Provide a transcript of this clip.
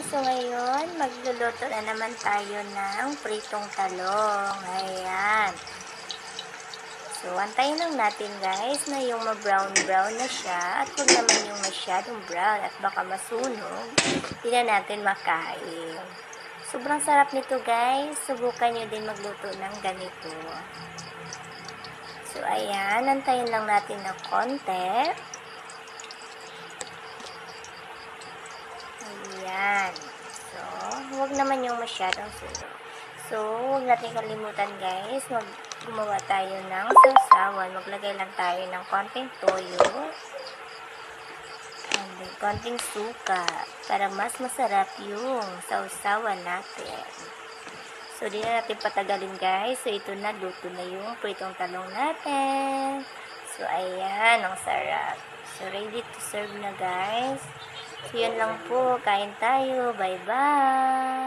So, ngayon, magluluto na naman tayo ng pritong talong. Ayan. So, antayin lang natin guys na yung ma-brown-brown na siya at huwag naman yung masyadong brown at baka masunog. Hindi na natin makain. Sobrang sarap nito guys. Subukan nyo din magluto ng ganito. So, ayan. Antayin lang natin ng konti. Ayan. So, huwag naman yung masyadong sunog. So, huwag natin kalimutan guys, gumawa tayo ng sausawan. Maglagay lang tayo ng konting toyo and then konting suka para mas masarap yung sausawan natin. So, di na natin patagalin guys. So, ito na, luto na yung pritong talong natin. So, ayan, ang sarap. So, ready to serve na guys. So, yun lang po. Kain tayo. Bye-bye!